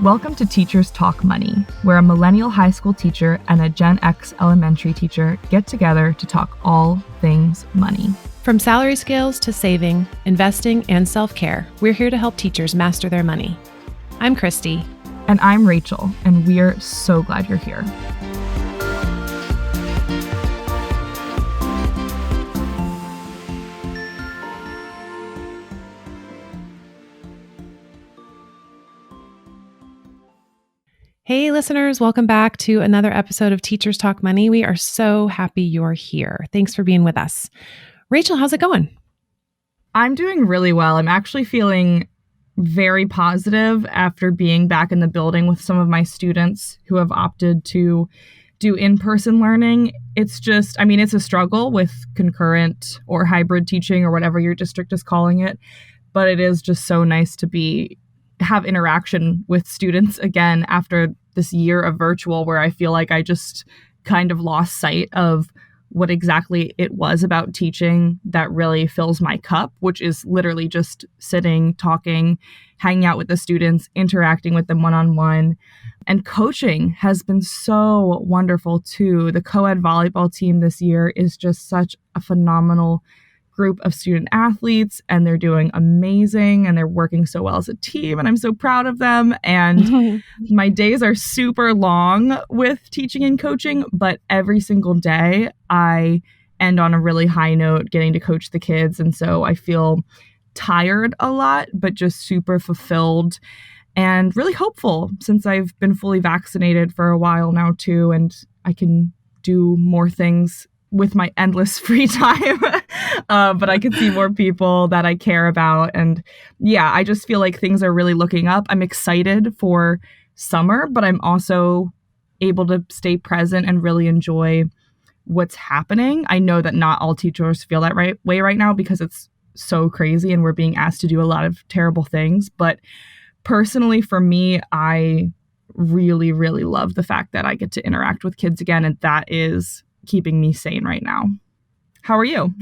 Welcome to Teachers Talk Money, where a millennial high school teacher and a Gen X elementary teacher get together to talk all things money. From salary scales to saving, investing, and self-care, we're here to help teachers master their money. I'm Christy. And I'm Rachel, and we're so glad you're here. Hey listeners, welcome back to another episode of Teachers Talk Money. We are so happy you're here. Thanks for being with us. Rachel, how's it going? I'm doing really well. I'm actually feeling very positive after being back in the building with some of my students who have opted to do in-person learning. It's just, it's a struggle with concurrent or hybrid teaching or whatever your district is calling it, but it is just so nice to have interaction with students again after this year of virtual where I feel like I just kind of lost sight of what exactly it was about teaching that really fills my cup, which is literally just sitting, talking, hanging out with the students, interacting with them one-on-one. And coaching has been so wonderful too. The co-ed volleyball team this year is just such a phenomenal group of student athletes, and they're doing amazing and they're working so well as a team, and I'm so proud of them. And my days are super long with teaching and coaching, but every single day I end on a really high note getting to coach the kids, and so I feel tired a lot but just super fulfilled and really hopeful since I've been fully vaccinated for a while now too, and I can do more things with my endless free time, but I can see more people that I care about. And yeah, I just feel like things are really looking up. I'm excited for summer, but I'm also able to stay present and really enjoy what's happening. I know that not all teachers feel that way right now because it's so crazy and we're being asked to do a lot of terrible things. But personally, for me, I really, really love the fact that I get to interact with kids again, and that is keeping me sane right now. How are you?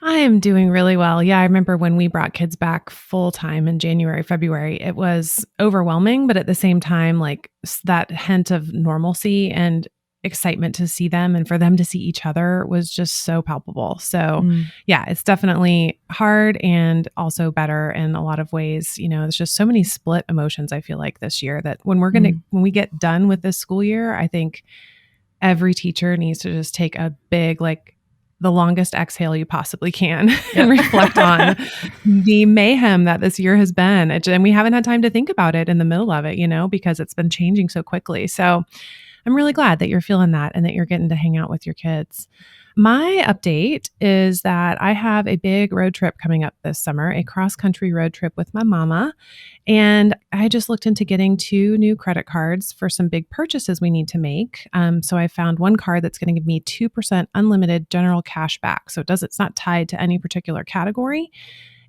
I am doing really well. Yeah, I remember when we brought kids back full time in January, February, it was overwhelming, but at the same time, like that hint of normalcy and excitement to see them and for them to see each other was just so palpable. So yeah, it's definitely hard and also better in a lot of ways. You know, there's just so many split emotions, I feel like this year, that when we get done with this school year, I think every teacher needs to just take a big, the longest exhale you possibly can and reflect on the mayhem that this year has been. And we haven't had time to think about it in the middle of it, because it's been changing so quickly. So I'm really glad that you're feeling that and that you're getting to hang out with your kids. My update is that I have a big road trip coming up this summer, a cross-country road trip with my mama. And I just looked into getting 2 new credit cards for some big purchases we need to make. So I found one card that's going to give me 2% unlimited general cash back. So it's not tied to any particular category.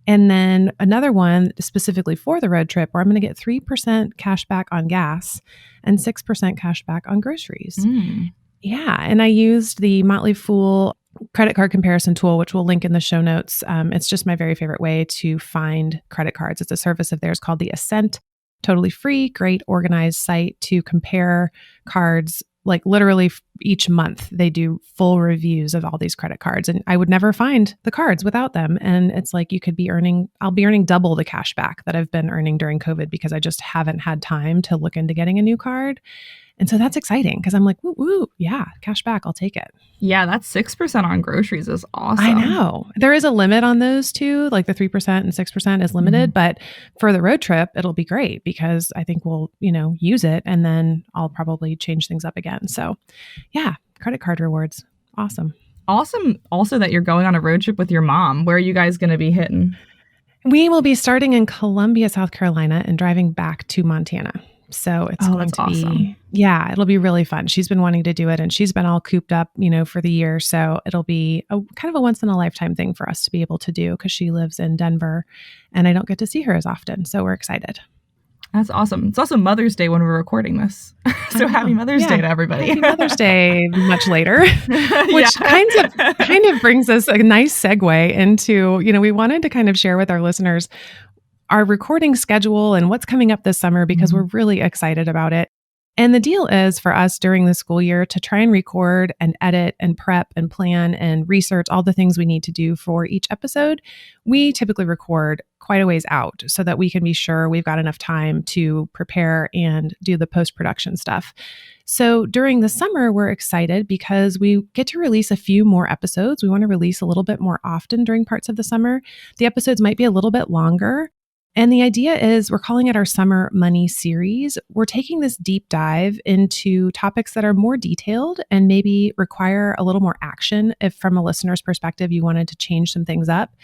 And then another one specifically for the road trip where I'm going to get 3% cash back on gas and 6% cash back on groceries. Yeah. And I used the Motley Fool credit card comparison tool, which we'll link in the show notes. It's just my very favorite way to find credit cards. It's a service of theirs called the Ascent. Totally free, great organized site to compare cards. Like literally each month they do full reviews of all these credit cards, and I would never find the cards without them. And it's like I'll be earning double the cash back that I've been earning during COVID because I just haven't had time to look into getting a new card. And so that's exciting because I'm like, woo, yeah, cash back, I'll take it. Yeah, that's 6% on groceries is awesome. I know. There is a limit on those too, like the 3% and 6% is limited, but for the road trip, it'll be great because I think we'll, use it and then I'll probably change things up again. So yeah, credit card rewards. Awesome. Awesome. Also that you're going on a road trip with your mom. Where are you guys going to be hitting? We will be starting in Columbia, South Carolina and driving back to Montana. So it's going to be, yeah, it'll be really fun. She's been wanting to do it and she's been all cooped up, for the year. So it'll be a kind of a once in a lifetime thing for us to be able to do because she lives in Denver and I don't get to see her as often. So we're excited. That's awesome. It's also Mother's Day when we're recording this. So happy Mother's Day to everybody. Happy Mother's Day much later, which kind of brings us a nice segue into, we wanted to kind of share with our listeners our recording schedule and what's coming up this summer because we're really excited about it. And the deal is for us during the school year to try and record and edit and prep and plan and research all the things we need to do for each episode. We typically record quite a ways out so that we can be sure we've got enough time to prepare and do the post-production stuff. So during the summer, we're excited because we get to release a few more episodes. We want to release a little bit more often during parts of the summer. The episodes might be a little bit longer. And the idea is we're calling it our Summer Money series. We're taking this deep dive into topics that are more detailed and maybe require a little more action if from a listener's perspective, you wanted to change some things up.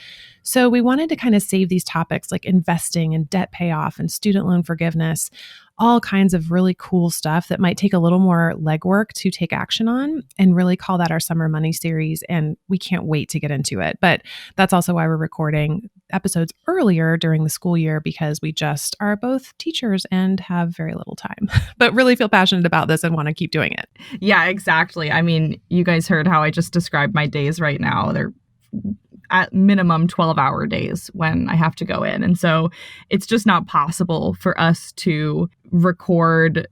So we wanted to kind of save these topics like investing and debt payoff and student loan forgiveness, all kinds of really cool stuff that might take a little more legwork to take action on, and really call that our Summer Money series. And we can't wait to get into it. But that's also why we're recording episodes earlier during the school year, because we just are both teachers and have very little time, but really feel passionate about this and want to keep doing it. Yeah, exactly. I mean, you guys heard how I just described my days right now. They're at minimum 12-hour days when I have to go in. And so it's just not possible for us to record,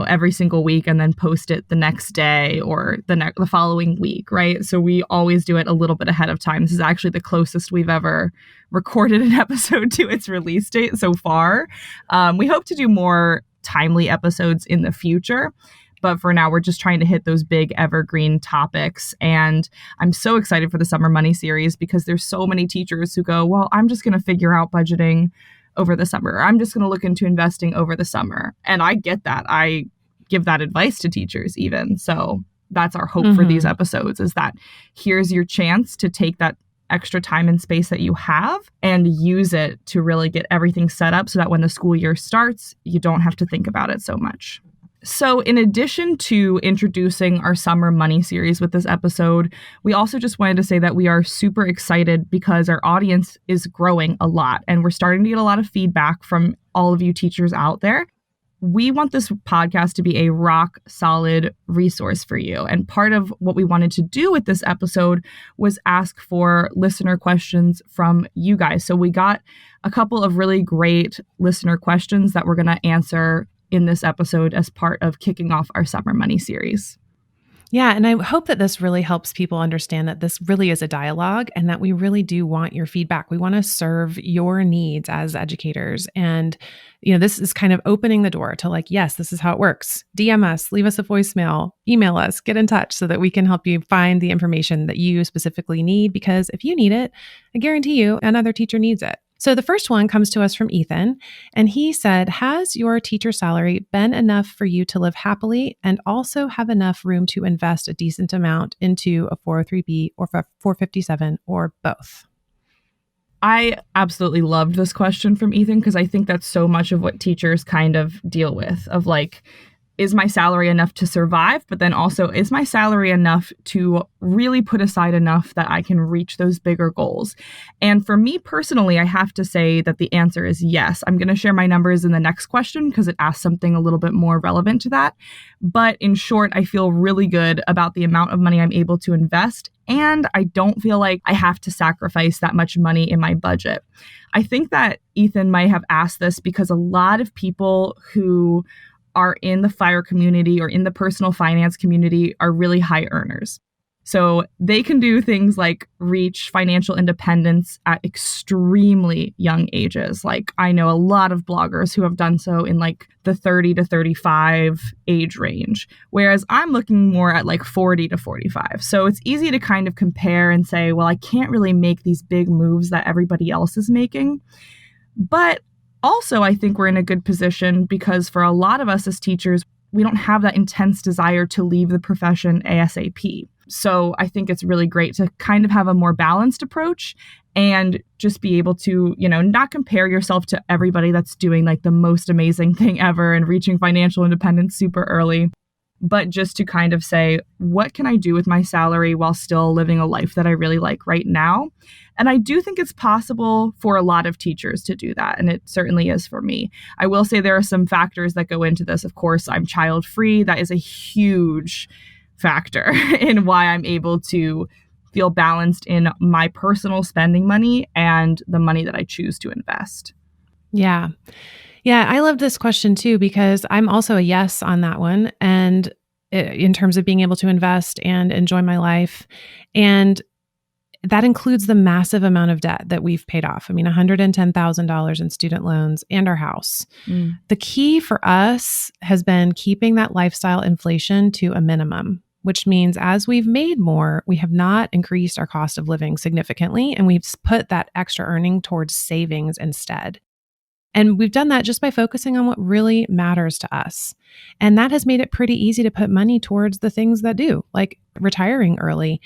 every single week and then post it the next day or the following week, right? So we always do it a little bit ahead of time. This is actually the closest we've ever recorded an episode to its release date so far. We hope to do more timely episodes in the future. But for now, we're just trying to hit those big evergreen topics. And I'm so excited for the Summer Money series because there's so many teachers who go, well, I'm just going to figure out budgeting over the summer. Or I'm just going to look into investing over the summer. And I get that. I give that advice to teachers even. So that's our hope for these episodes, is that here's your chance to take that extra time and space that you have and use it to really get everything set up so that when the school year starts, you don't have to think about it so much. So in addition to introducing our Summer Money series with this episode, we also just wanted to say that we are super excited because our audience is growing a lot and we're starting to get a lot of feedback from all of you teachers out there. We want this podcast to be a rock solid resource for you. And part of what we wanted to do with this episode was ask for listener questions from you guys. So we got a couple of really great listener questions that we're going to answer in this episode as part of kicking off our Summer Money series. Yeah, and I hope that this really helps people understand that this really is a dialogue and that we really do want your feedback. We want to serve your needs as educators. And, this is kind of opening the door to yes, this is how it works. DM us, leave us a voicemail, email us, get in touch so that we can help you find the information that you specifically need. Because if you need it, I guarantee you another teacher needs it. So the first one comes to us from Ethan, and he said, has your teacher salary been enough for you to live happily and also have enough room to invest a decent amount into a 403B or 457 or both? I absolutely loved this question from Ethan because I think that's so much of what teachers kind of deal with, of is my salary enough to survive? But then also, is my salary enough to really put aside enough that I can reach those bigger goals? And for me personally, I have to say that the answer is yes. I'm going to share my numbers in the next question because it asks something a little bit more relevant to that. But in short, I feel really good about the amount of money I'm able to invest. And I don't feel like I have to sacrifice that much money in my budget. I think that Ethan might have asked this because a lot of people who are in the FIRE community or in the personal finance community are really high earners. So they can do things like reach financial independence at extremely young ages. I know a lot of bloggers who have done so in the 30 to 35 age range, whereas I'm looking more at 40 to 45. So it's easy to kind of compare and say, well, I can't really make these big moves that everybody else is making. But also, I think we're in a good position because for a lot of us as teachers, we don't have that intense desire to leave the profession ASAP. So I think it's really great to kind of have a more balanced approach and just be able to, not compare yourself to everybody that's doing the most amazing thing ever and reaching financial independence super early, but just to kind of say, what can I do with my salary while still living a life that I really like right now? And I do think it's possible for a lot of teachers to do that. And it certainly is for me. I will say there are some factors that go into this. Of course, I'm child free. That is a huge factor in why I'm able to feel balanced in my personal spending money and the money that I choose to invest. Yeah. Yeah. I love this question too, because I'm also a yes on that one. And in terms of being able to invest and enjoy my life. And that includes the massive amount of debt that we've paid off. I mean, $110,000 in student loans and our house. The key for us has been keeping that lifestyle inflation to a minimum, which means as we've made more, we have not increased our cost of living significantly, and we've put that extra earning towards savings instead. And we've done that just by focusing on what really matters to us. And that has made it pretty easy to put money towards the things that do, like retiring early.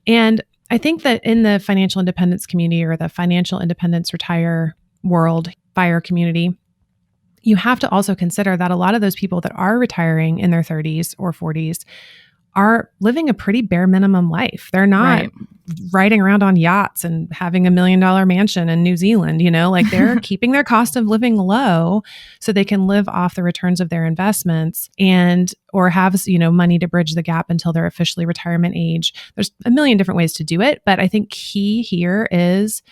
And I think that in the financial independence community, or the financial independence retire world, FIRE community, you have to also consider that a lot of those people that are retiring in their 30s or 40s are living a pretty bare minimum life. They're not riding around on yachts and having $1 million mansion in New Zealand, like they're keeping their cost of living low so they can live off the returns of their investments or have, money to bridge the gap until they're officially retirement age. There's a million different ways to do it, but I think key here is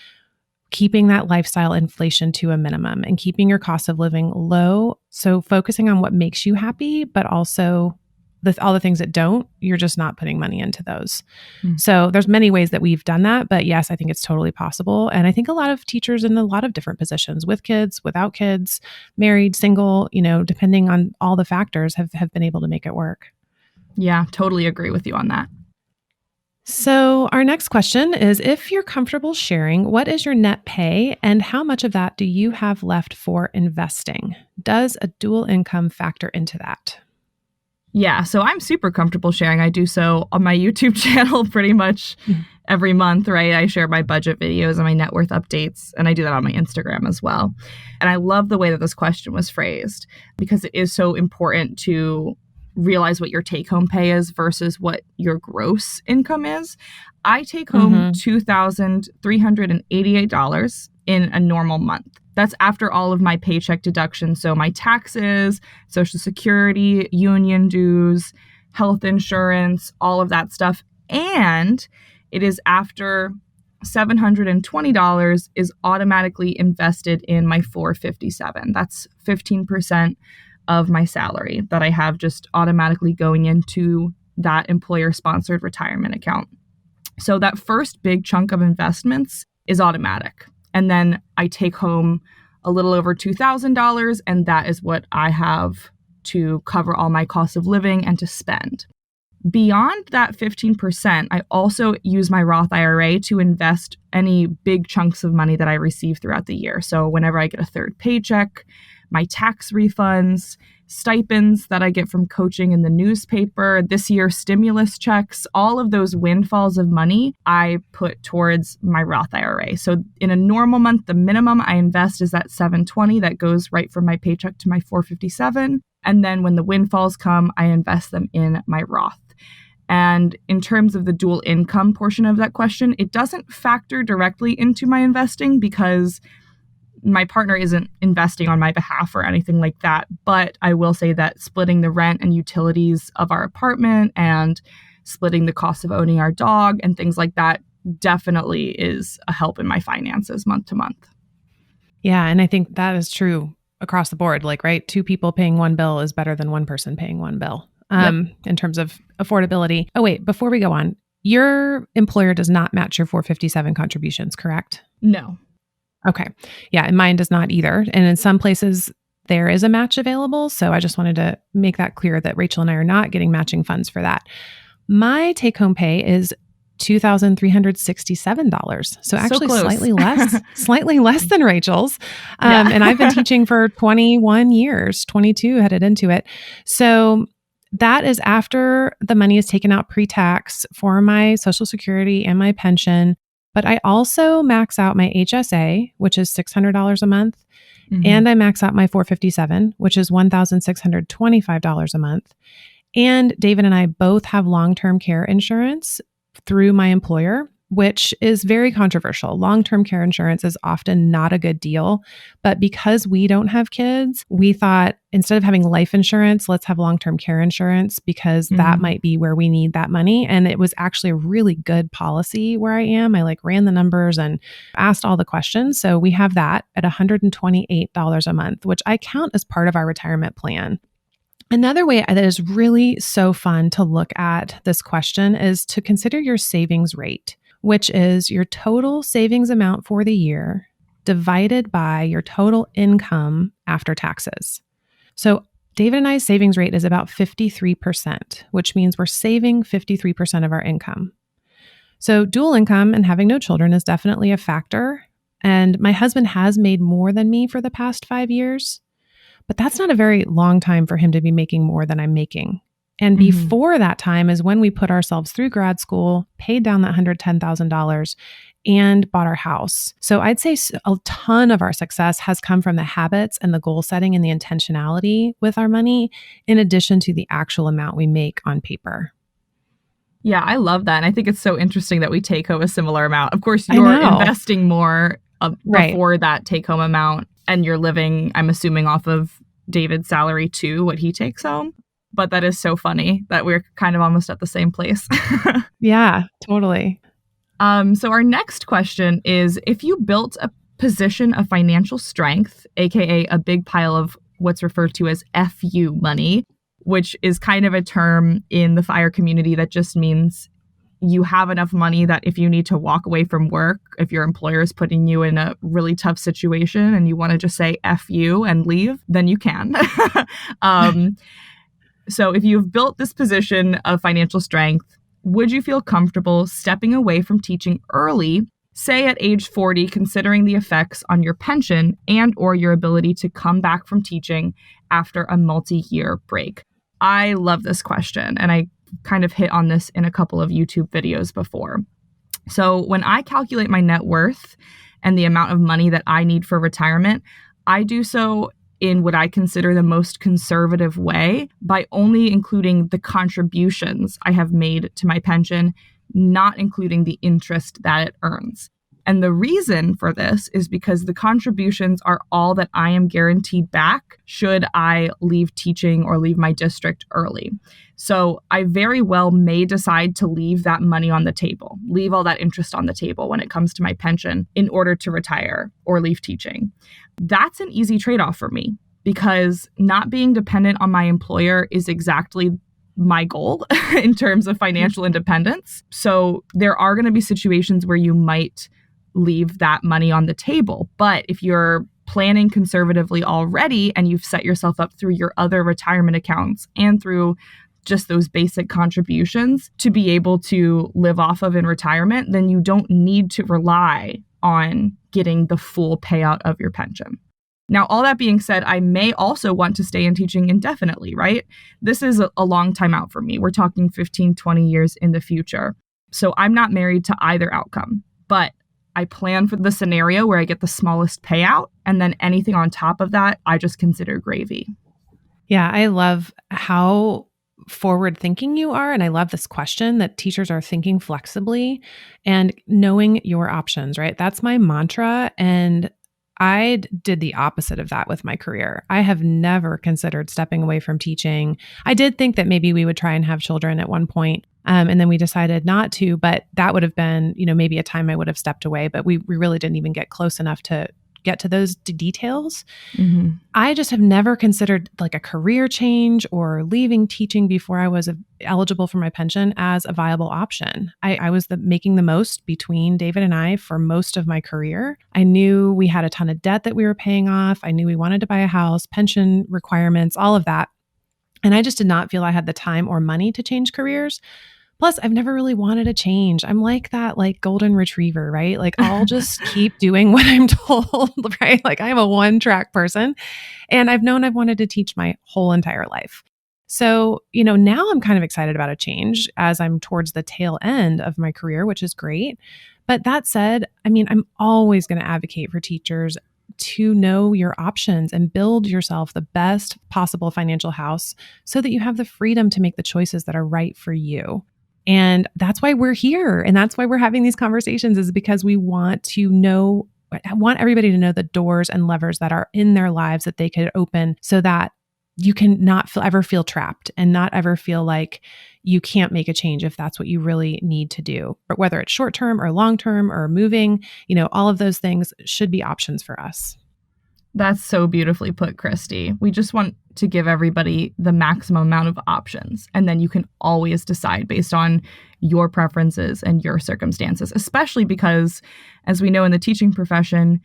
keeping that lifestyle inflation to a minimum and keeping your cost of living low. So focusing on what makes you happy, but also all the things that don't, you're just not putting money into those. So there's many ways that we've done that, but yes, I think it's totally possible. And I think a lot of teachers in a lot of different positions, with kids, without kids, married, single, depending on all the factors, have been able to make it work. Yeah, totally agree with you on that. So our next question is, if you're comfortable sharing, what is your net pay and how much of that do you have left for investing? Does a dual income factor into that? Yeah, so I'm super comfortable sharing. I do so on my YouTube channel pretty much every month, right? I share my budget videos and my net worth updates, and I do that on my Instagram as well. And I love the way that this question was phrased, because it is so important to realize what your take-home pay is versus what your gross income is. I take home $2,388 in a normal month. That's after all of my paycheck deductions. So my taxes, Social Security, union dues, health insurance, all of that stuff. And it is after $720 is automatically invested in my 457. That's 15% of my salary that I have just automatically going into that employer-sponsored retirement account. So that first big chunk of investments is automatic. And then I take home a little over $2,000, and that is what I have to cover all my costs of living and to spend. Beyond that 15%, I also use my Roth IRA to invest any big chunks of money that I receive throughout the year. So whenever I get a third paycheck, my tax refunds, stipends that I get from coaching in the newspaper, this year stimulus checks, all of those windfalls of money I put towards my Roth IRA. So in a normal month, the minimum I invest is that $720 that goes right from my paycheck to my $457. And then when the windfalls come, I invest them in my Roth. And in terms of the dual income portion of that question, it doesn't factor directly into my investing because my partner isn't investing on my behalf or anything like that. But I will say that splitting the rent and utilities of our apartment and splitting the cost of owning our dog and things like that definitely is a help in my finances month to month. Yeah. And I think that is true across the board. Like, right, 2 people paying one bill is better than 1 person paying one bill in terms of affordability. Oh, wait, before we go on, your employer does not match your 457 contributions, correct? No. Okay. Yeah. And mine does not either. And in some places there is a match available. So I just wanted to make that clear that Rachel and I are not getting matching funds for that. My take home pay is $2,367. So actually slightly less than Rachel's. And I've been teaching for 21 years, 22 headed into it. So that is after the money is taken out pre-tax for my Social Security and my pension. But I also max out my HSA, which is $600 a month. And I max out my 457, which is $1,625 a month. And David and I both have long-term care insurance through my employer. which is very controversial. Long-term care insurance is often not a good deal, but because we don't have kids, we thought instead of having life insurance, let's have long-term care insurance because that might be where we need that money. And it was actually a really good policy where I am. I ran the numbers and asked all the questions. So we have that at $128 a month, which I count as part of our retirement plan. Another way that is really so fun to look at this question is to consider your savings rate, which is your total savings amount for the year divided by your total income after taxes. So David and I's savings rate is about 53%, which means we're saving 53% of our income. So dual income and having no children is definitely a factor. And my husband has made more than me for the past 5 years, but that's not a very long time for him to be making more than I'm making. And before that time is when we put ourselves through grad school, paid down that $110,000 and bought our house. So I'd say a ton of our success has come from the habits and the goal setting and the intentionality with our money, in addition to the actual amount we make on paper. Yeah, I love that. And I think it's so interesting that we take home a similar amount. Of course, you're investing more before that take home amount, and you're living, I'm assuming, off of David's salary too, what he takes home. But that is so funny that we're kind of almost at the same place. Yeah, totally. So our next question is, if you built a position of financial strength, aka a big pile of what's referred to as FU money, which is kind of a term in the FIRE community that just means you have enough money that if you need to walk away from work, if your employer is putting you in a really tough situation and you want to just say F you and leave, then you can. So if you've built this position of financial strength, would you feel comfortable stepping away from teaching early, say at age 40, considering the effects on your pension and or your ability to come back from teaching after a multi-year break? I love this question, and I kind of hit on this in a couple of YouTube videos before. So when I calculate my net worth and the amount of money that I need for retirement, I do so in what I consider the most conservative way by only including the contributions I have made to my pension, not including the interest that it earns. And the reason for this is because the contributions are all that I am guaranteed back should I leave teaching or leave my district early. So I very well may decide to leave that money on the table, leave all that interest on the table when it comes to my pension in order to retire or leave teaching. That's an easy trade-off for me because not being dependent on my employer is exactly my goal in terms of financial independence. So there are going to be situations where you might leave that money on the table. But if you're planning conservatively already and you've set yourself up through your other retirement accounts and through just those basic contributions to be able to live off of in retirement, then you don't need to rely on getting the full payout of your pension. Now, all that being said, I may also want to stay in teaching indefinitely, right? This is a long time out for me. We're talking 15, 20 years in the future. So I'm not married to either outcome, but I plan for the scenario where I get the smallest payout, and then anything on top of that, I just consider gravy. Yeah, I love how forward thinking you are. And I love this question that teachers are thinking flexibly and knowing your options, right? That's my mantra. And I did the opposite of that with my career. I have never considered stepping away from teaching. I did think that maybe we would try and have children at one point. And then we decided not to, but that would have been, maybe a time I would have stepped away, but we really didn't even get close enough to get to those details. Mm-hmm. I just have never considered like a career change or leaving teaching before I was eligible for my pension as a viable option. I was making the most between David and I for most of my career. I knew we had a ton of debt that we were paying off. I knew we wanted to buy a house, pension requirements, all of that. And I just did not feel I had the time or money to change careers. Plus, I've never really wanted a change. I'm like that golden retriever, right? I'll just keep doing what I'm told, right? I'm a one-track person. And I've known I've wanted to teach my whole entire life. So, now I'm kind of excited about a change as I'm towards the tail end of my career, which is great. But that said, I'm always going to advocate for teachers to know your options and build yourself the best possible financial house so that you have the freedom to make the choices that are right for you. And that's why we're here. And that's why we're having these conversations, is because we want to know, I want everybody to know the doors and levers that are in their lives that they could open, so that you can not ever feel trapped and not ever feel like you can't make a change if that's what you really need to do. But whether it's short-term or long-term or moving, all of those things should be options for us. That's so beautifully put, Christy. We just want to give everybody the maximum amount of options. And then you can always decide based on your preferences and your circumstances, especially because, as we know in the teaching profession,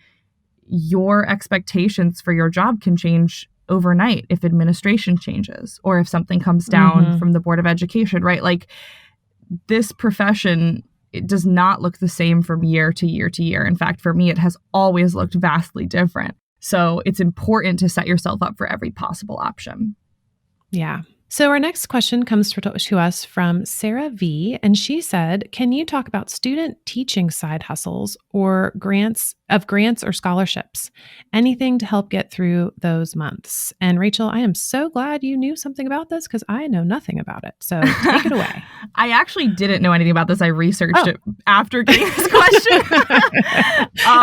your expectations for your job can change overnight if administration changes or if something comes down from the Board of Education, right? Like, this profession, it does not look the same from year to year to year. In fact, for me, it has always looked vastly different. So it's important to set yourself up for every possible option. Yeah. So our next question comes to us from Sarah V. And she said, can you talk about student teaching side hustles or grants or scholarships? Anything to help get through those months? And Rachel, I am so glad you knew something about this, because I know nothing about it. So take it away. I actually didn't know anything about this. I researched it after getting this question.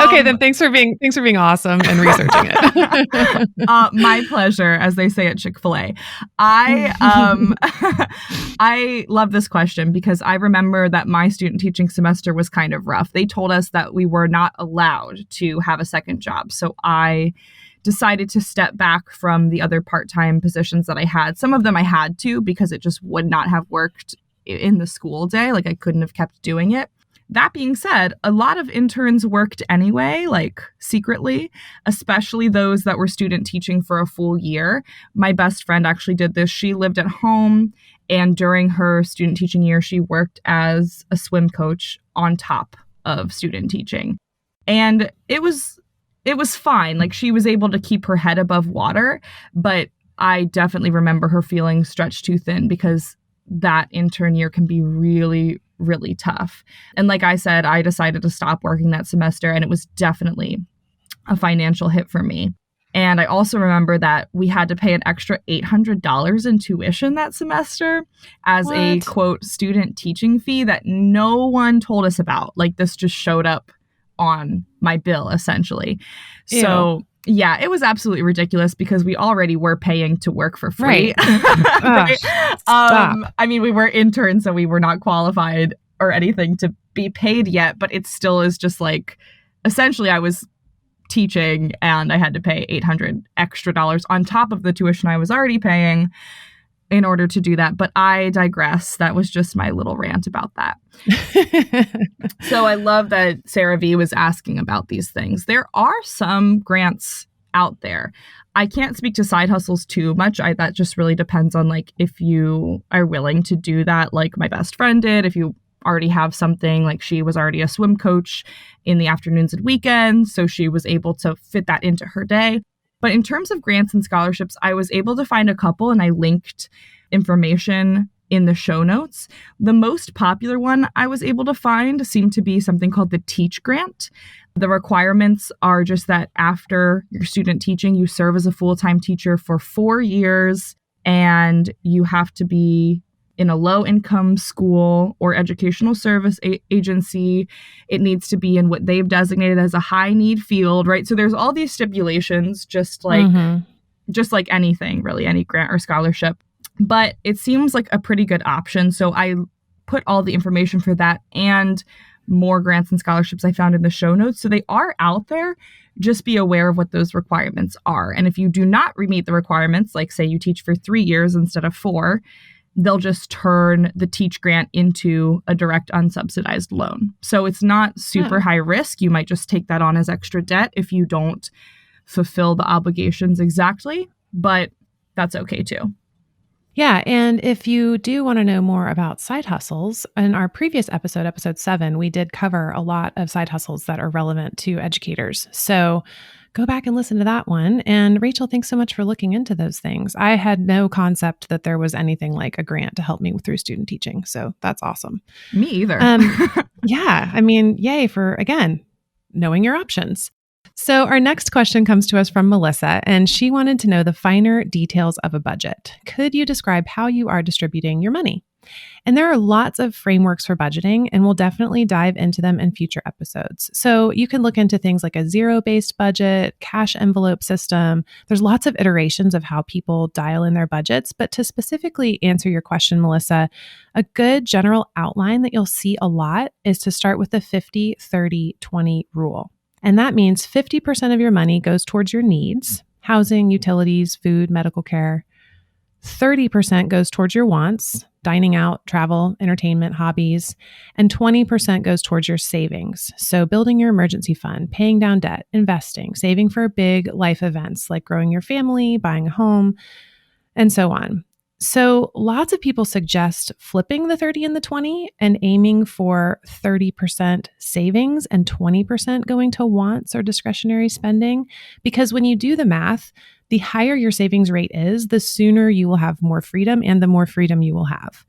Okay, then thanks for being awesome and researching it. My pleasure, as they say at Chick-fil-A. I love this question because I remember that my student teaching semester was kind of rough. They told us that we were not allowed to have a second job. So I decided to step back from the other part-time positions that I had. Some of them I had to because it just would not have worked in the school day. Like, I couldn't have kept doing it. That being said, a lot of interns worked anyway, like secretly, especially those that were student teaching for a full year. My best friend actually did this. She lived at home, and during her student teaching year, she worked as a swim coach on top of student teaching. And it was fine. Like, she was able to keep her head above water, but I definitely remember her feeling stretched too thin because that intern year can be really, really tough. And like I said, I decided to stop working that semester, and it was definitely a financial hit for me. And I also remember that we had to pay an extra $800 in tuition that semester as a, quote, student teaching fee that no one told us about. Like, this just showed up on my bill, essentially. Ew. So yeah, it was absolutely ridiculous because we already were paying to work for free. Right. Right? Stop. I mean, we were interns, so we were not qualified or anything to be paid yet, but it still is just like, essentially I was teaching and I had to pay $800 extra on top of the tuition I was already paying in order to do that. But I digress. That was just my little rant about that. So I love that Sarah V was asking about these things. There are some grants out there. I can't speak to side hustles too much. That just really depends on like if you are willing to do that, like my best friend did. If you already have something, like she was already a swim coach in the afternoons and weekends, so she was able to fit that into her day. But in terms of grants and scholarships, I was able to find a couple, and I linked information in the show notes. The most popular one I was able to find seemed to be something called the Teach Grant. The requirements are just that after your student teaching, you serve as a full-time teacher for 4 years, and you have to be in a low-income school or educational service agency. It needs to be in what they've designated as a high-need field, right? So there's all these stipulations, just like anything, really, any grant or scholarship. But it seems like a pretty good option. So I put all the information for that and more grants and scholarships I found in the show notes. So they are out there. Just be aware of what those requirements are. And if you do not meet the requirements, like say you teach for 3 years instead of 4, they'll just turn the Teach Grant into a direct unsubsidized loan. So it's not super high risk. You might just take that on as extra debt if you don't fulfill the obligations exactly, but that's okay too. Yeah. And if you do want to know more about side hustles, in our previous episode, episode 7, we did cover a lot of side hustles that are relevant to educators. So go back and listen to that one. And Rachel, thanks so much for looking into those things. I had no concept that there was anything like a grant to help me through student teaching. So that's awesome. Me either. Yeah. I mean, yay for, again, knowing your options. So our next question comes to us from Melissa, and she wanted to know the finer details of a budget. Could you describe how you are distributing your money? And there are lots of frameworks for budgeting, and we'll definitely dive into them in future episodes. So you can look into things like a zero-based budget, cash envelope system. There's lots of iterations of how people dial in their budgets. But to specifically answer your question, Melissa, a good general outline that you'll see a lot is to start with the 50-30-20 rule. And that means 50% of your money goes towards your needs, housing, utilities, food, medical care. 30% goes towards your wants, dining out, travel, entertainment, hobbies, and 20% goes towards your savings. So building your emergency fund, paying down debt, investing, saving for big life events like growing your family, buying a home, and so on. So lots of people suggest flipping the 30 and the 20 and aiming for 30% savings and 20% going to wants or discretionary spending. Because when you do the math, the higher your savings rate is, the sooner you will have more freedom and the more freedom you will have.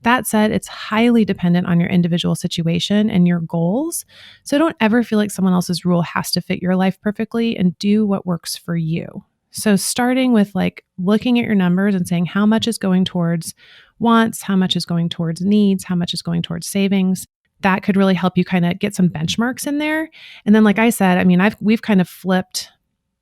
That said, it's highly dependent on your individual situation and your goals. So don't ever feel like someone else's rule has to fit your life perfectly, and do what works for you. So starting with like looking at your numbers and saying how much is going towards wants, how much is going towards needs, how much is going towards savings, that could really help you kind of get some benchmarks in there. And then, like I said, I mean, we've kind of flipped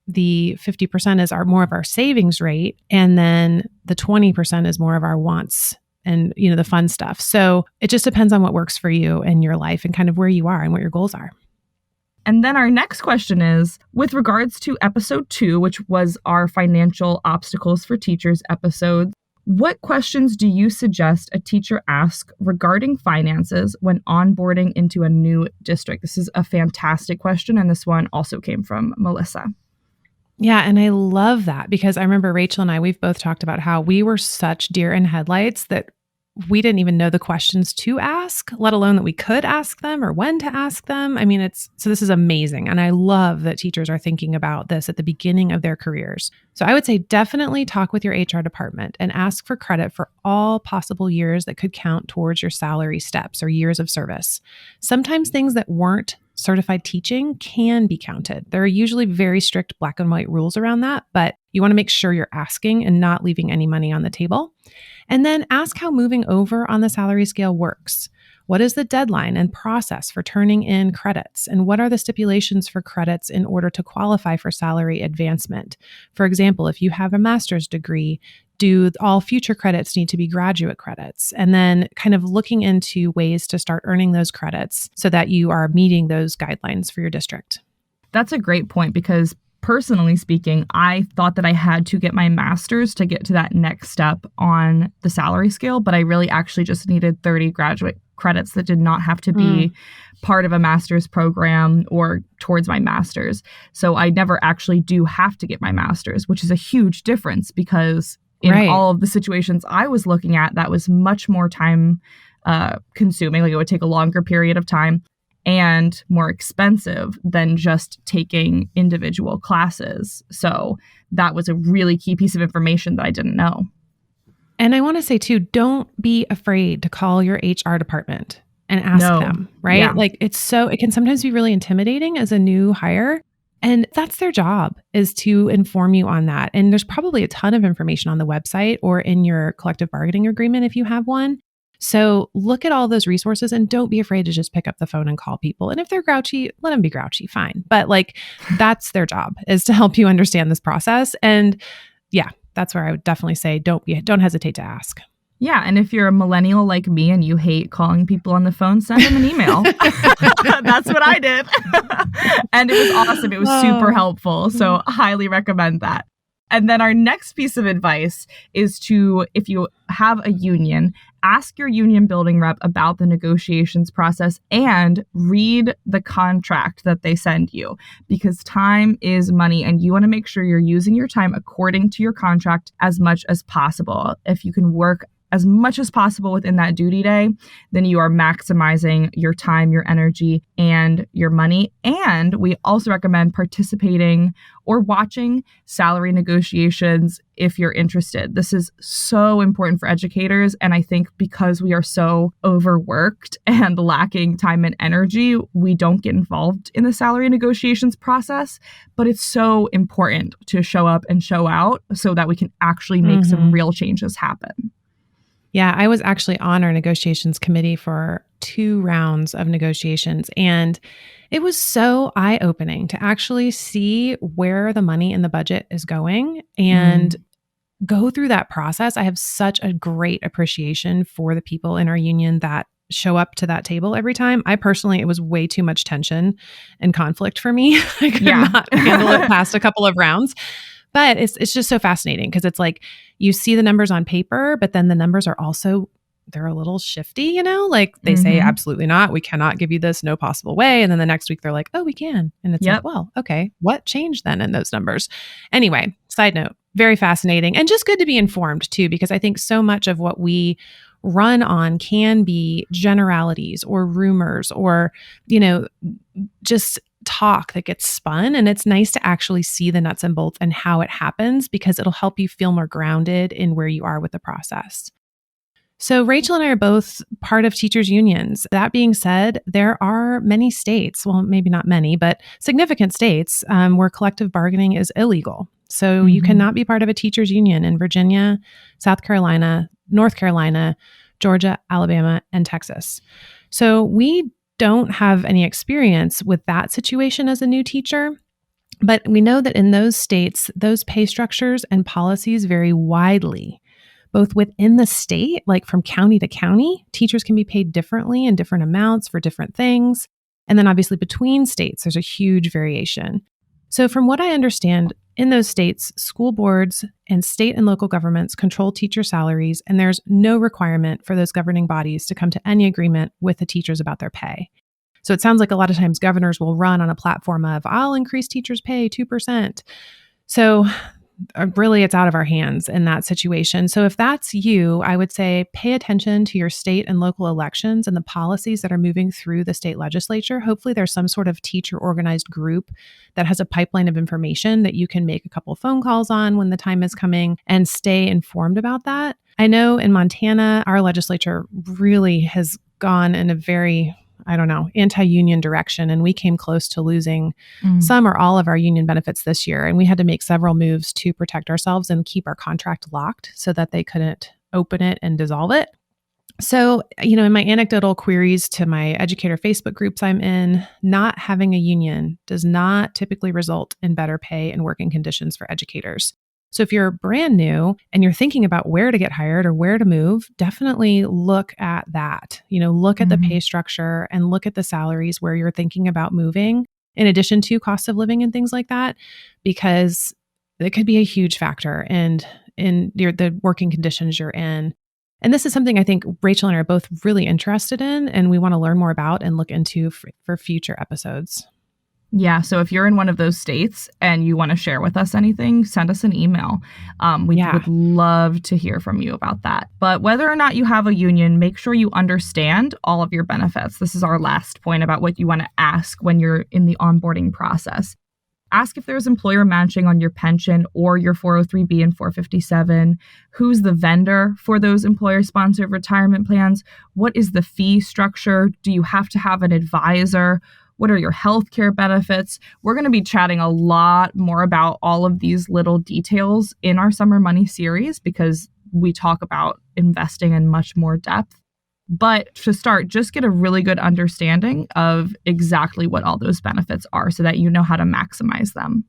the 50% is more of our savings rate, and then the 20% is more of our wants and, the fun stuff. So it just depends on what works for you and your life and kind of where you are and what your goals are. And then our next question is, with regards to episode 2, which was our financial obstacles for teachers episode, what questions do you suggest a teacher ask regarding finances when onboarding into a new district? This is a fantastic question, and this one also came from Melissa. Yeah, and I love that because I remember Rachel and I, we've both talked about how we were such deer in headlights that we didn't even know the questions to ask, let alone that we could ask them or when to ask them. I mean, so this is amazing. And I love that teachers are thinking about this at the beginning of their careers. So I would say definitely talk with your HR department and ask for credit for all possible years that could count towards your salary steps or years of service. Sometimes things that weren't certified teaching can be counted. There are usually very strict black and white rules around that, but you want to make sure you're asking and not leaving any money on the table. And then ask how moving over on the salary scale works. What is the deadline and process for turning in credits? And what are the stipulations for credits in order to qualify for salary advancement? For example, if you have a master's degree, do all future credits need to be graduate credits? And then kind of looking into ways to start earning those credits so that you are meeting those guidelines for your district. That's a great point because personally speaking, I thought that I had to get my master's to get to that next step on the salary scale, but I really actually just needed 30 graduate credits that did not have to be part of a master's program or towards my master's. So I never actually do have to get my master's, which is a huge difference because in all of the situations I was looking at, that was much more time consuming. Like it would take a longer period of time and more expensive than just taking individual classes. So that was a really key piece of information that I didn't know. And I want to say too, don't be afraid to call your HR department and ask them, right? Yeah. Like it can sometimes be really intimidating as a new hire. And that's their job, is to inform you on that. And there's probably a ton of information on the website or in your collective bargaining agreement if you have one. So look at all those resources and don't be afraid to just pick up the phone and call people. And if they're grouchy, let them be grouchy, fine. But like that's their job, is to help you understand this process. And yeah, that's where I would definitely say don't hesitate to ask. Yeah. And if you're a millennial like me and you hate calling people on the phone, send them an email. That's what I did. And it was awesome. It was super helpful. So highly recommend that. And then our next piece of advice is to, if you have a union, ask your union building rep about the negotiations process and read the contract that they send you, because time is money and you want to make sure you're using your time according to your contract as much as possible. If you can work as much as possible within that duty day, then you are maximizing your time, your energy, and your money. And we also recommend participating or watching salary negotiations if you're interested. This is so important for educators. And I think because we are so overworked and lacking time and energy, we don't get involved in the salary negotiations process. But it's so important to show up and show out so that we can actually make some real changes happen. Yeah, I was actually on our negotiations committee for 2 rounds of negotiations, and it was so eye-opening to actually see where the money in the budget is going and go through that process. I have such a great appreciation for the people in our union that show up to that table every time. I personally, it was way too much tension and conflict for me. I could not handle it past a couple of rounds. But it's just so fascinating because it's like you see the numbers on paper, but then the numbers are also, they're a little shifty, like they say, absolutely not. We cannot give you this, no possible way. And then the next week they're like, oh, we can. And it's like, well, okay, what changed then in those numbers? Anyway, side note, very fascinating and just good to be informed too, because I think so much of what we run on can be generalities or rumors or, just talk that gets spun. And it's nice to actually see the nuts and bolts and how it happens because it'll help you feel more grounded in where you are with the process. So Rachel and I are both part of teachers' unions. That being said, there are many states, well, maybe not many, but significant states where collective bargaining is illegal. So you cannot be part of a teachers' union in Virginia, South Carolina, North Carolina, Georgia, Alabama, and Texas. So we don't have any experience with that situation as a new teacher, but we know that in those states, those pay structures and policies vary widely, both within the state, like from county to county. Teachers can be paid differently in different amounts for different things. And then obviously between states, there's a huge variation. So from what I understand, in those states, school boards and state and local governments control teacher salaries, and there's no requirement for those governing bodies to come to any agreement with the teachers about their pay. So it sounds like a lot of times governors will run on a platform of, I'll increase teachers' pay 2%. So really, it's out of our hands in that situation. So if that's you, I would say pay attention to your state and local elections and the policies that are moving through the state legislature. Hopefully there's some sort of teacher organized group that has a pipeline of information that you can make a couple phone calls on when the time is coming and stay informed about that. I know in Montana, our legislature really has gone in a very anti-union direction. And we came close to losing some or all of our union benefits this year. And we had to make several moves to protect ourselves and keep our contract locked so that they couldn't open it and dissolve it. So, in my anecdotal queries to my educator Facebook groups I'm in, not having a union does not typically result in better pay and working conditions for educators. So if you're brand new and you're thinking about where to get hired or where to move, definitely look at that. Look at the pay structure and look at the salaries where you're thinking about moving, in addition to cost of living and things like that, because it could be a huge factor in the working conditions you're in. And this is something I think Rachel and I are both really interested in, and we want to learn more about and look into for future episodes. Yeah, so if you're in one of those states and you want to share with us anything, send us an email. We would love to hear from you about that. But whether or not you have a union, make sure you understand all of your benefits. This is our last point about what you want to ask when you're in the onboarding process. Ask if there's employer matching on your pension or your 403B and 457. Who's the vendor for those employer-sponsored retirement plans? What is the fee structure? Do you have to have an advisor? What are your healthcare benefits? We're going to be chatting a lot more about all of these little details in our Summer Money series because we talk about investing in much more depth. But to start, just get a really good understanding of exactly what all those benefits are so that you know how to maximize them.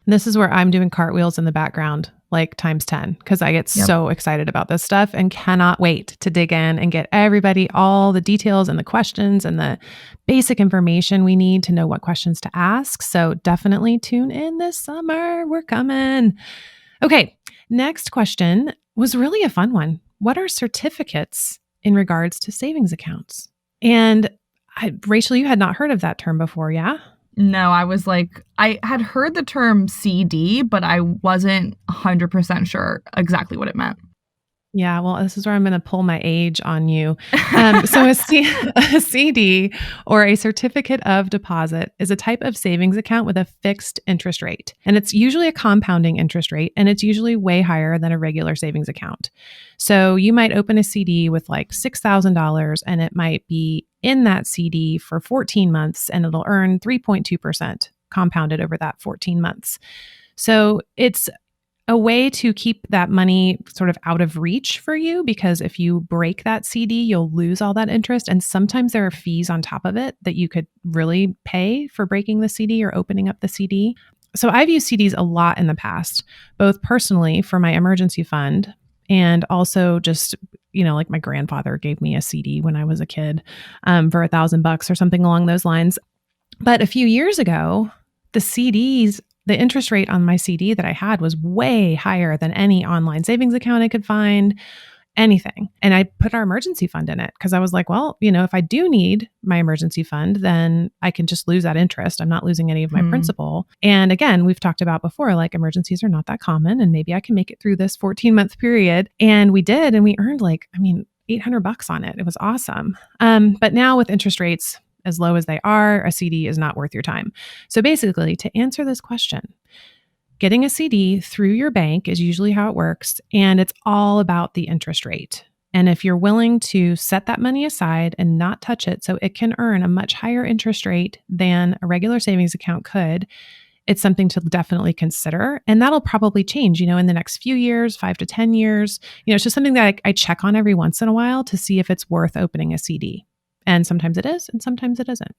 This is where I'm doing cartwheels in the background, like times 10, because I get so excited about this stuff and cannot wait to dig in and get everybody all the details and the questions and the basic information we need to know what questions to ask. So definitely tune in this summer. We're coming. Okay, next question was really a fun one. What are certificates in regards to savings accounts? And Rachel, you had not heard of that term before, yeah? No, I had heard the term CD, but I wasn't 100% sure exactly what it meant. Yeah, well, this is where I'm going to pull my age on you. So a CD or a certificate of deposit is a type of savings account with a fixed interest rate. And it's usually a compounding interest rate, and it's usually way higher than a regular savings account. So you might open a CD with like $6,000, and it might be in that CD for 14 months, and it'll earn 3.2% compounded over that 14 months. So it's a way to keep that money sort of out of reach for you, because if you break that CD, you'll lose all that interest. And sometimes there are fees on top of it that you could really pay for breaking the CD or opening up the CD. So I've used CDs a lot in the past, both personally for my emergency fund and also just, like my grandfather gave me a CD when I was a kid for $1,000 or something along those lines. But a few years ago, the interest rate on my CD that I had was way higher than any online savings account I could find, anything. And I put our emergency fund in it because I was like, well, if I do need my emergency fund, then I can just lose that interest. I'm not losing any of my principal. And again, we've talked about before, like emergencies are not that common and maybe I can make it through this 14-month period. And we did, and we earned $800 on it. It was awesome. But now with interest rates as low as they are, a CD is not worth your time. So basically, to answer this question, getting a CD through your bank is usually how it works, and it's all about the interest rate. And if you're willing to set that money aside and not touch it so it can earn a much higher interest rate than a regular savings account could, it's something to definitely consider. And that'll probably change, in the next few years, 5 to 10 years. It's just something that I check on every once in a while to see if it's worth opening a CD. And sometimes it is, and sometimes it isn't.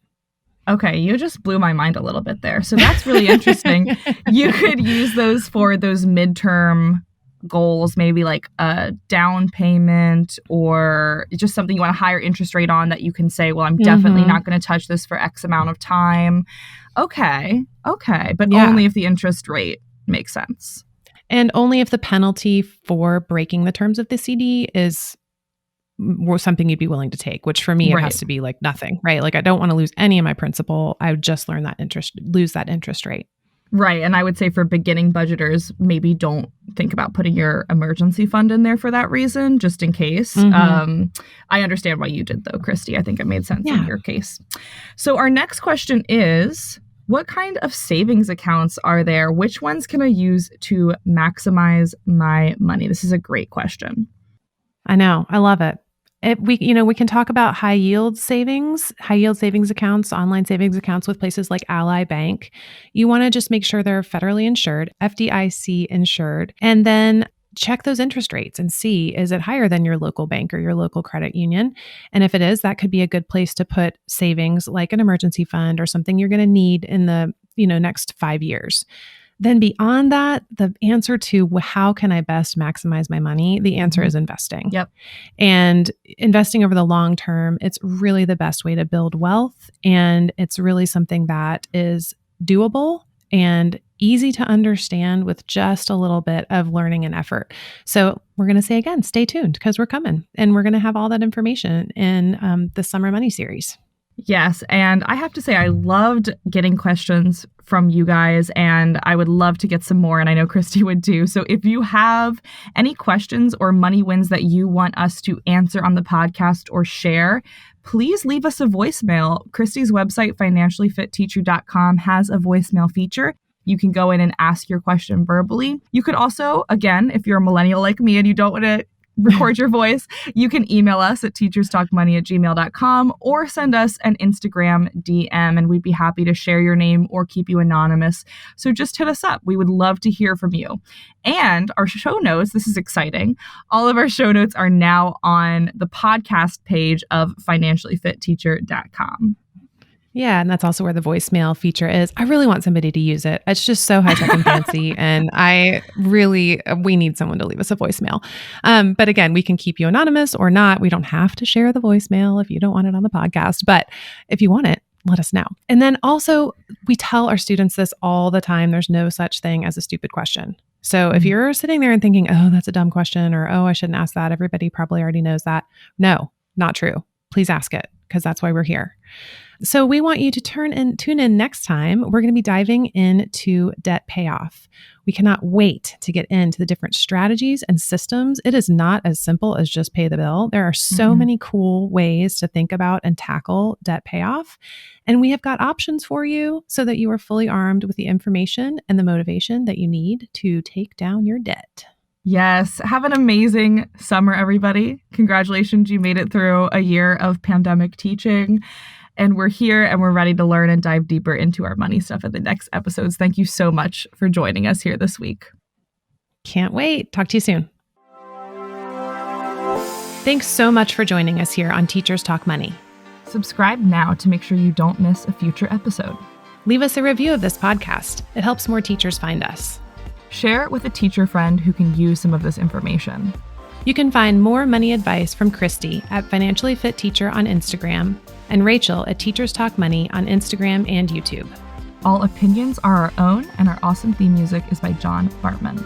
Okay, you just blew my mind a little bit there. So that's really interesting. You could use those for those midterm goals, maybe like a down payment or just something you want a higher interest rate on that you can say, well, I'm definitely not going to touch this for X amount of time. Okay. But only if the interest rate makes sense. And only if the penalty for breaking the terms of the CD is something you'd be willing to take, which for me, it has to be like nothing, right? Like I don't want to lose any of my principal. I would just lose that interest rate. Right. And I would say for beginning budgeters, maybe don't think about putting your emergency fund in there for that reason, just in case. I understand why you did though, Christy. I think it made sense in your case. So our next question is, what kind of savings accounts are there? Which ones can I use to maximize my money? This is a great question. I know. I love it. We can talk about high yield savings accounts, online savings accounts with places like Ally Bank. You want to just make sure they're federally insured, FDIC insured, and then check those interest rates and see, is it higher than your local bank or your local credit union? And if it is, that could be a good place to put savings like an emergency fund or something you're going to need in the next 5 years. Then beyond that, the answer to how can I best maximize my money? The answer is investing. Yep. And investing over the long term, it's really the best way to build wealth. And it's really something that is doable and easy to understand with just a little bit of learning and effort. So we're going to say again, stay tuned because we're coming and we're going to have all that information in the Summer Money series. Yes. And I have to say, I loved getting questions from you guys, and I would love to get some more. And I know Christy would too. So if you have any questions or money wins that you want us to answer on the podcast or share, please leave us a voicemail. Christy's website, financiallyfitteacher.com, has a voicemail feature. You can go in and ask your question verbally. You could also, again, if you're a millennial like me and you don't want to record your voice, you can email us at teacherstalkmoney@gmail.com or send us an Instagram DM, and we'd be happy to share your name or keep you anonymous. So just hit us up. We would love to hear from you. And our show notes, this is exciting. All of our show notes are now on the podcast page of financiallyfitteacher.com. Yeah. And that's also where the voicemail feature is. I really want somebody to use it. It's just so high tech and fancy. And we need someone to leave us a voicemail. But again, we can keep you anonymous or not. We don't have to share the voicemail if you don't want it on the podcast. But if you want it, let us know. And then also, we tell our students this all the time. There's no such thing as a stupid question. So if you're sitting there and thinking, oh, that's a dumb question, or, oh, I shouldn't ask that, everybody probably already knows that. No, not true. Please ask it, because that's why we're here. So we want you to tune in next time. We're going to be diving into debt payoff. We cannot wait to get into the different strategies and systems. It is not as simple as just pay the bill. There are so many cool ways to think about and tackle debt payoff. And we have got options for you so that you are fully armed with the information and the motivation that you need to take down your debt. Yes. Have an amazing summer, everybody. Congratulations. You made it through a year of pandemic teaching. And we're here and we're ready to learn and dive deeper into our money stuff in the next episodes. Thank you so much for joining us here this week. Can't wait. Talk to you soon. Thanks so much for joining us here on Teachers Talk Money. Subscribe now to make sure you don't miss a future episode. Leave us a review of this podcast. It helps more teachers find us. Share it with a teacher friend who can use some of this information. You can find more money advice from Christy at Financially Fit Teacher on Instagram and Rachel at Teachers Talk Money on Instagram and YouTube. All opinions are our own, and our awesome theme music is by John Bartman.